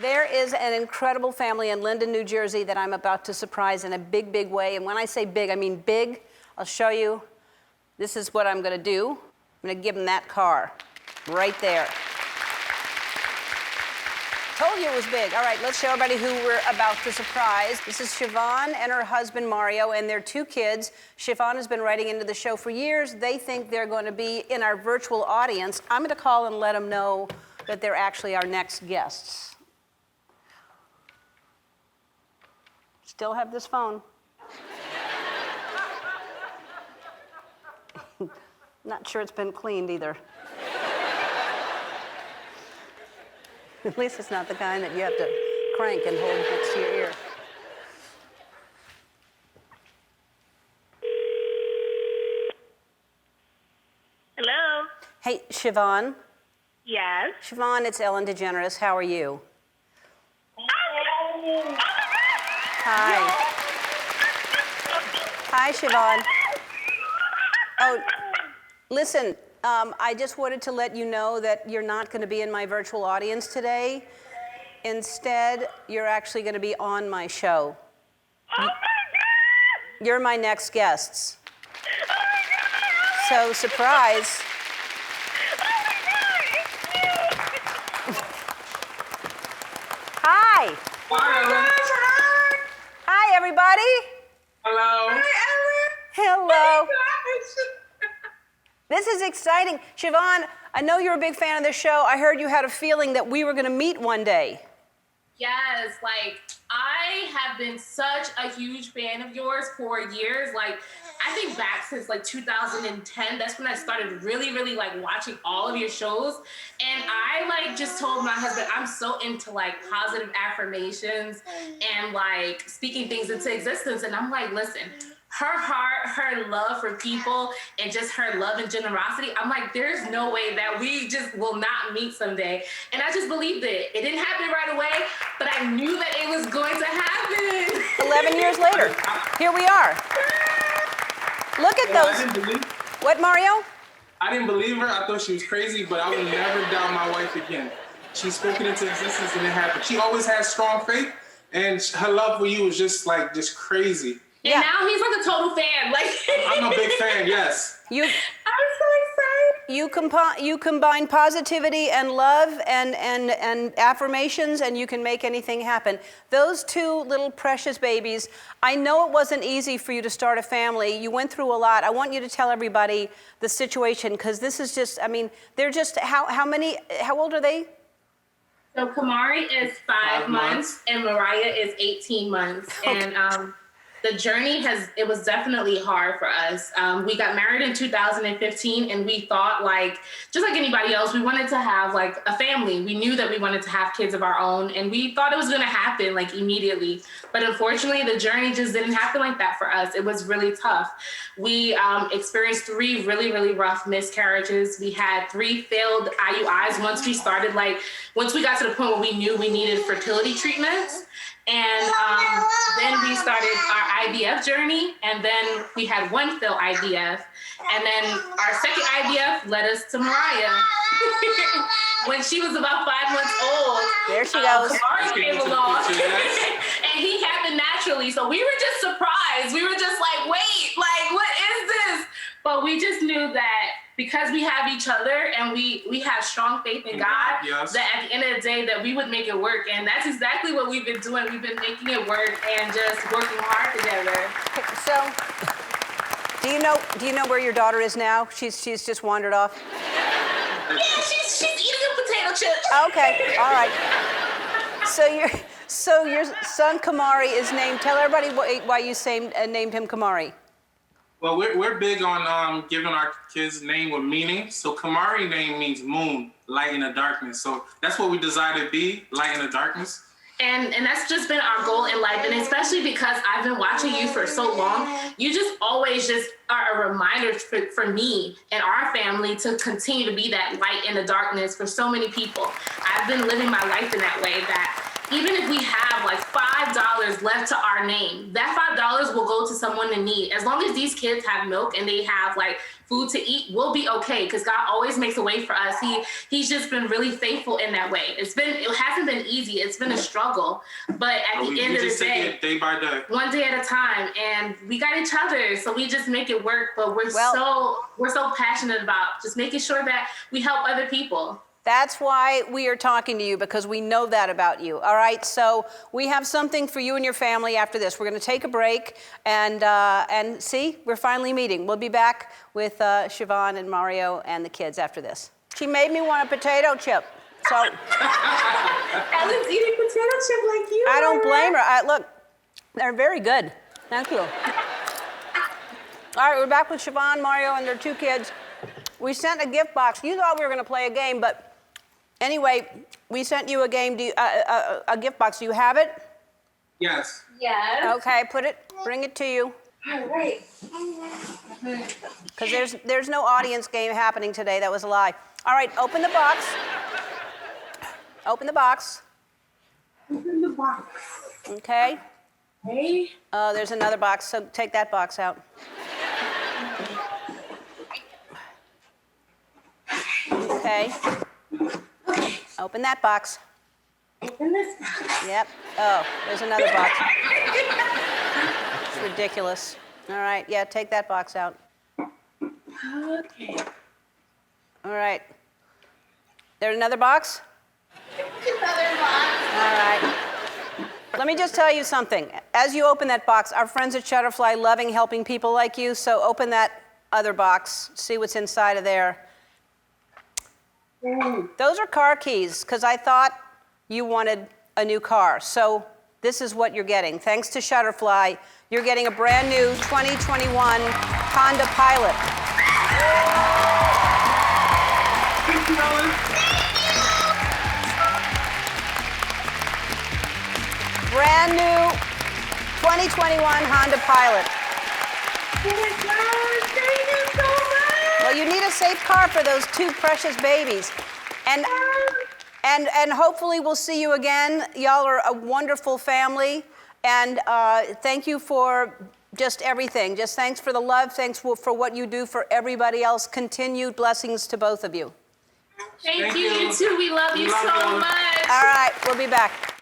There is an incredible family in Linden, New Jersey that I'm about to surprise in a big, big way. And when I say big, I mean big. I'll show you. This is what I'm going to do. I'm going to give them that car right there. Told you it was big. All right, let's show everybody who we're about to surprise. This is Schivane and her husband, Mario, and their 2 kids. Schivane has been writing into the show for years. They think they're going to be in our virtual audience. I'm going to call and let them know that they're actually our next guests. Still have this phone. Not sure it's been cleaned either. At least it's not the kind that you have to crank and hold next to your ear. Hello? Hey, Schivane. Yes? Schivane, it's Ellen DeGeneres. How are you? Hi. Hi, Schivane. Oh, listen, I just wanted to let you know that you're not going to be in my virtual audience today. Instead, you're actually going to be on my show. Oh my God! You're my next guests. Oh my God! So, surprise. Oh my God! It's you! Hi. Oh my gosh! Hi, everybody. Hello. Hi, Ellen! Hello. Oh my gosh! This is exciting. Schivane, I know you're a big fan of this show. I heard you had a feeling that we were going to meet one day. Yes, like I have been such a huge fan of yours for years. Like I think back since like 2010, that's when I started really like watching all of your shows. And I like just told my husband, I'm so into like positive affirmations and like speaking things into existence. And I'm like, listen, her heart, her love for people, and just her love and generosity, I'm like, there's no way that we just will not meet someday. And I just believed it. It didn't happen right away, but I knew that it was going to happen. 11 years later, here we are. Look at I those. didn't believe. What, Mario? I didn't believe her. I thought she was crazy, but I will never doubt my wife again. She spoke it into existence and it happened. She always had strong faith, and her love for you was just crazy. And Yeah. now he's like a total fan. Like I'm a big fan. Yes. You I'm so excited. you combine positivity and love and affirmations, and you can make anything happen. Those 2 little precious babies, I know it wasn't easy for you to start a family. You went through a lot. I want you to tell everybody the situation, because this is just, I mean, they're just, how old are they? So Kamari is 5 months and Mariah is 18 months. Okay. And the journey it was definitely hard for us. We got married in 2015 and we thought just like anybody else, we wanted to have like a family. We knew that we wanted to have kids of our own and we thought it was gonna happen like immediately. But unfortunately, the journey just didn't happen like that for us. It was really tough. We experienced 3 really rough miscarriages. We had 3 failed IUIs once we got to the point where we knew we needed fertility treatments. And then we started our IVF journey, and then we had 1 failed IVF, and then our second IVF led us to Mariah. When she was about 5 months old, There she goes. Kamari came along, and he happened naturally. So we were just surprised. We were just like, wait, like, what is this? But we just knew that because we have each other and we have strong faith in God, yes, that at the end of the day that we would make it work. And that's exactly what we've been doing. We've been making it work and just working hard together. So, do you know where your daughter is now? She's just wandered off? Yeah, she's eating a potato chip. Okay, all right. So your son Kamari is named, tell everybody why you named him Kamari. Well, we're big on giving our kids name with meaning. So Kamari name means moon, light in the darkness. So that's what we decided to be, light in the darkness. And that's just been our goal in life. And especially because I've been watching you for so long, you just always just are a reminder for me and our family to continue to be that light in the darkness for so many people. I've been living my life in that way, that even if we have like $5 is left to our name. That $5 will go to someone in need. As long as these kids have milk and they have like food to eat, we'll be okay, because God always makes a way for us. He's just been really faithful in that way. It hasn't been easy. It's been a struggle, but at the end of the day, day by day, one day at a time, and we got each other, so we just make it work. But we're so passionate about just making sure that we help other people. That's why we are talking to you, because we know that about you. All right, so we have something for you and your family after this. We're going to take a break, and see, we're finally meeting. We'll be back with Schivane and Mario and the kids after this. She made me want a potato chip. So Ellen's eating potato chip like you. I don't blame her. Look, they're very good. Thank you. All right, we're back with Schivane, Mario, and their 2 kids. We sent a gift box. You thought we were going to play a game, but anyway, we sent you a game, a gift box. Do you have it? Yes. Yes. Okay, bring it to you. All right. Because there's no audience game happening today. That was a lie. All right, open the box. Open the box. Open the box. Okay. Hey. There's another box, so take that box out. Okay. Open that box. Open this box. Yep. Oh, there's another box. It's ridiculous. All right, yeah, take that box out. Okay. All right. There's another box? Another box. All right. Let me just tell you something. As you open that box, our friends at Shutterfly loving helping people like you, so open that other box, see what's inside of there. Those are car keys, because I thought you wanted a new car. So this is what you're getting. Thanks to Shutterfly, you're getting a brand new 2021 Honda Pilot. Thank you, Ellen. Brand new 2021 Honda Pilot. Thank you so much. Well, you need a safe car for those 2 precious babies. And hopefully we'll see you again. Y'all are a wonderful family. And thank you for just everything. Just thanks for the love. Thanks for what you do for everybody else. Continued blessings to both of you. Thank you. You too. We love you so much. All right, we'll be back.